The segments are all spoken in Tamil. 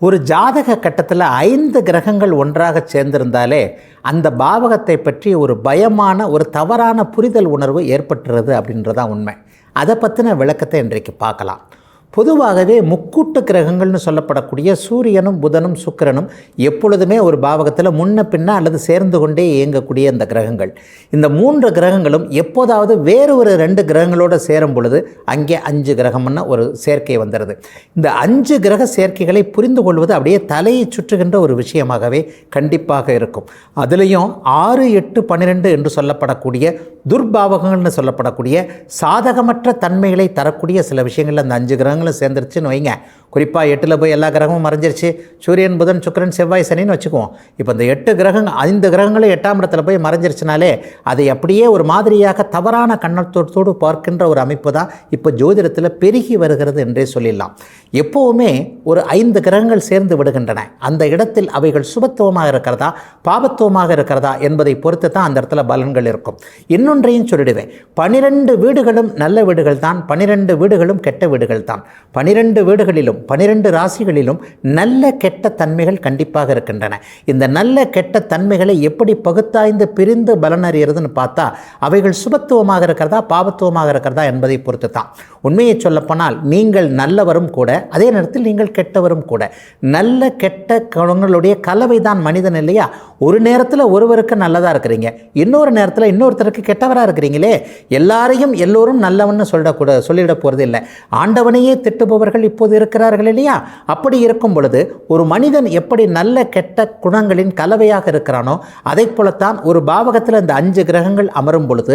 ஒரு ஜாதக கட்டத்தில் 5 கிரகங்கள் ஒன்றாக சேர்ந்திருந்தாலே அந்த பாவகத்தை பற்றி ஒரு பயமான ஒரு தவறான புரிதல் உணர்வு ஏற்பட்டுறது அப்படின்றதான் உண்மை. அதை பற்றின விளக்கத்தை இன்றைக்கு பார்க்கலாம். பொதுவாகவே முக்கூட்டு கிரகங்கள்னு சொல்லப்படக்கூடிய சூரியனும் புதனும் சுக்கிரனும் எப்பொழுதுமே ஒரு பாவகத்தில் முன்ன பின்ன அல்லது சேர்ந்து கொண்டே இயங்கக்கூடிய இந்த கிரகங்கள். இந்த 3 கிரகங்களும் எப்போதாவது வேறு ஒரு 2 கிரகங்களோடு சேரும் பொழுது அங்கே 5 கிரகம்னு ஒரு சேர்க்கை வந்துடுது. இந்த 5 கிரக சேர்க்கைகளை புரிந்து கொள்வது அப்படியே தலையை சுற்றுகின்ற ஒரு விஷயமாகவே கண்டிப்பாக இருக்கும். அதுலேயும் 6, 8, 12 என்று சொல்லப்படக்கூடிய துர்பாவகங்கள்னு சொல்லப்படக்கூடிய சாதகமற்ற தன்மைகளை தரக்கூடிய சில விஷயங்கள் அந்த 5 கிரகங்களும் சேர்ந்துருச்சுன்னு வைங்க. குறிப்பாக 8ல் போய் எல்லா கிரகமும் மறைஞ்சிருச்சு, சூரியன் புதன் சுக்கிரன் செவ்வாய் சனின்னு வச்சுக்குவோம். இப்போ இந்த 8 கிரகங்கள் 5 கிரகங்களும் 8ஆம் இடத்துல போய் மறைஞ்சிருச்சுனாலே அதை அப்படியே ஒரு மாதிரியாக தவறான கண்ணத்தோடு பார்க்கின்ற ஒரு அமைப்பு தான் இப்போ ஜோதிடத்தில் பெருகி வருகிறது என்றே சொல்லிடலாம். எப்போவுமே ஒரு 5 கிரகங்கள் சேர்ந்து விடுகின்றன. அந்த இடத்தில் அவைகள் சுபத்துவமாக இருக்கிறதா பாபத்துவமாக இருக்கிறதா என்பதை பொறுத்து தான் அந்த இடத்துல பலன்கள் இருக்கும். இன்னொன்றையும் சொல்லிடுவேன், 12 வீடுகளும் நல்ல வீடுகள் தான், 12 வீடுகளும் கெட்ட வீடுகள் தான். 12 வீடுகளிலும் 12 ராசிகளிலும் நல்ல கெட்ட தன்மைகள் கண்டிப்பாக இருக்கின்றன. இந்த நல்ல கெட்ட தன்மைகளை எப்படி பகுத்தாய்ந்து பிரிந்து பலன் அறியறதுன்னு பார்த்தா அவைகள் சுபத்துவமாக இருக்கிறதா பாபத்துவமாக இருக்கிறதா என்பதை பொறுத்து தான். உண்மையை சொல்லப்போனால் நீங்கள் நல்லவரும் கூட, அதே நேரத்தில் நீங்கள் கெட்டவரும் கூட. நல்ல கெட்ட குணங்களுடைய கலவை தான் மனிதன் இல்லையா? ஒரு நேரத்தில் ஒருவருக்கு நல்லதாக இருக்கிறீங்க, இன்னொரு நேரத்தில் இன்னொருத்தருக்கு கெட்டவராக இருக்கிறீங்களே. எல்லாரையும் எல்லோரும் நல்லவன்னு சொல்லிட போகிறது இல்லை. ஆண்டவனையே திட்டுபவர்கள் இப்போது இருக்கிறார்கள் இல்லையா? அப்படி இருக்கும் பொழுது ஒரு மனிதன் எப்படி நல்ல கெட்ட குணங்களின் கலவையாக இருக்கிறானோ அதை போலத்தான் ஒரு பாவகத்தில் இந்த 5 கிரகங்கள் அமரும் பொழுது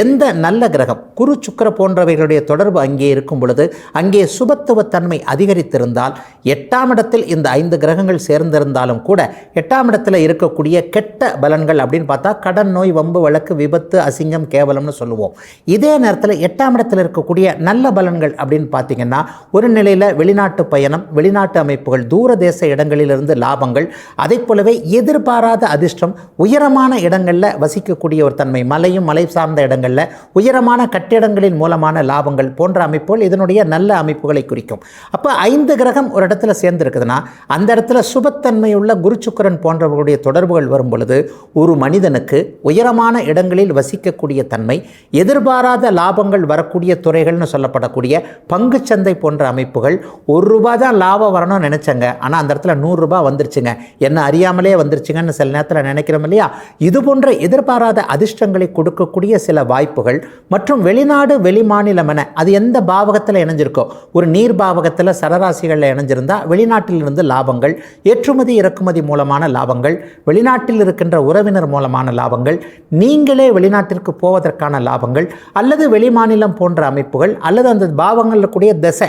எந்த நல்ல கிரகம் குரு சுக்கிர போன்றவைகளுடைய தொடர்பு அங்கே இருக்கும் பொழுது அங்கே சுபத்துவத்தன்மை அதிகரித்திருந்தால் 8ஆம் இடத்தில் இந்த 5 கிரகங்கள் சேர்ந்திருந்தாலும் கூட 8ஆம் இடத்தில் இருக்கக்கூடிய கெட்ட பலன்கள் அப்படின்னு பார்த்தா கடன், நோய், வம்பு, வழக்கு, விபத்து, அசிங்கம், கேவலம்னு சொல்லுவோம். இதே நேரத்தில் 8ஆம் இடத்தில் இருக்கக்கூடிய நல்ல பலன்கள் அப்படின்னு பார்த்தீங்கன்னா ஒரு நிலையில் வெளிநாட்டு பயணம், வெளிநாட்டு அமைப்புகள், தூர தேச இடங்களிலிருந்து லாபங்கள், அதை போலவே எதிர்பாராத அதிர்ஷ்டம், உயரமான இடங்களில் வசிக்கக்கூடிய ஒரு தன்மை, மலையும் மலை சார்ந்த இடங்களில் உயரமான கட்டிடங்களின் மூலமான லாபங்கள் போன்ற அமைப்புகள் இதனுடைய நல்ல அமைப்புகளை குறிக்கும். அப்போ 5 கிரகம் ஒரு இடத்துல சேர்ந்துருக்குதுன்னா அந்த இடத்துல சுபத்தன்மை உள்ள குரு சுக்கிரன் போன்றவர்களுடைய தொடர்புகள் வரும் பொழுது ஒரு மனிதனுக்கு உயரமான இடங்களில் வசிக்கக்கூடிய தன்மை, எதிர்பாராத லாபங்கள் வரக்கூடிய துறைகள்னு சொல்லப்படக்கூடிய பங்குச்சந்தை போன்ற அமைப்புகள். 1 ரூபாய் தான் லாபம் வரணும்னு நினச்சங்க, ஆனால் அந்த இடத்துல 100 ரூபாய் வந்துருச்சுங்க, என்ன அறியாமலே வந்துருச்சுங்கன்னு சில நேரத்தில் நினைக்கிறோம் இல்லையா? இது போன்ற எதிர்பாராத அதிர்ஷ்டங்களை கொடுக்கக்கூடிய சில வாய்ப்புகள் மற்றும் வெளிநாடு வெளிமாநிலம் என அது எந்த பாவகத்தில் இணைஞ்சிருக்கோ, ஒரு நீர் பாவகத்தில் சரராசிகளில் இணைஞ்சிருந்தால் வெளிநாட்டிலிருந்து லாபங்கள், ஏற்றுமதி இறக்குமதி மூலமான லாபங்கள், வெளிநாட்டில் இருக்கின்ற உறவினர் மூலமான லாபங்கள், நீங்களே வெளிநாட்டிற்கு போவதற்கான லாபங்கள், அல்லது வெளிமாநிலம் போன்ற அமைப்புகள், அல்லது அந்த பாவங்களில் கூடிய திசை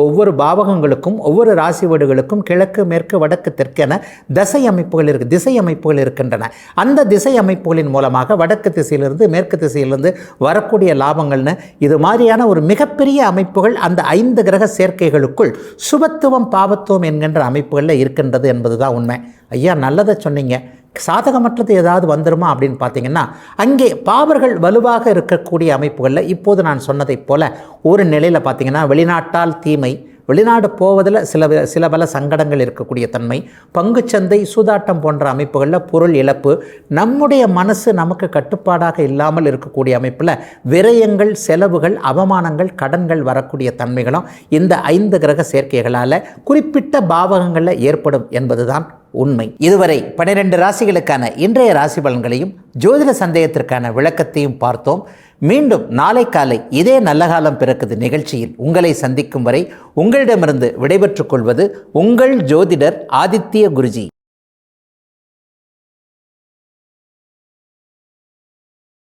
ஒவ்வொரு பாவகங்களுக்கும் ஒவ்வொரு ராசி வீடுகளுக்கும் கிழக்கு மேற்கு வடக்கு தெற்கென திசை அமைப்புகள் இருக்கின்றன. அந்த திசை அமைப்புகளின் மூலமாக வடக்கு திசையிலிருந்து மேற்கு திசையிலிருந்து வரக்கூடிய லாபங்கள்னு இது மாதிரியான ஒரு மிகப்பெரிய அமைப்புகள் அந்த 5 கிரக சேர்க்கைகளுக்குள் சுபத்துவம் பாபத்துவம் என்கின்ற அமைப்புகளில் இருக்கின்றது என்பதுதான் உண்மை. ஐயா நல்லதை சொன்னீங்க, சாதகமற்றது ஏதாவது வந்துருமா அப்படின்னு பார்த்தீங்கன்னா அங்கே பாவர்கள் வலுவாக இருக்கக்கூடிய அமைப்புகளில் இப்போது நான் சொன்னதைப் போல ஒரு நிலையில் பார்த்தீங்கன்னா வெளிநாட்டால் தீமை, வெளிநாடு போவதில் சில பல சங்கடங்கள் இருக்கக்கூடிய தன்மை, பங்குச்சந்தை, சூதாட்டம் போன்ற அமைப்புகளில் பொருள் இழப்பு, நம்முடைய மனசு நமக்கு கட்டுப்பாடாக இல்லாமல் இருக்கக்கூடிய அமைப்பில் விரயங்கள், செலவுகள், அவமானங்கள், கடன்கள் வரக்கூடிய தன்மைகளும் இந்த 5 கிரக சேர்க்கைகளால் குறிப்பிட்ட பாவகங்களில் ஏற்படும் என்பதுதான் உண்மை. இதுவரை 12 ராசிகளுக்கான இன்றைய ராசி பலன்களையும் ஜோதிட சந்தேகத்திற்கான விளக்கத்தையும் பார்த்தோம். மீண்டும் நாளை காலை இதே நல்ல காலம் பிறக்குது நிகழ்ச்சியில் உங்களை சந்திக்கும் வரை உங்களிடமிருந்து விடைபெற்றுக் கொள்வது உங்கள் ஜோதிடர் ஆதித்ய குருஜி.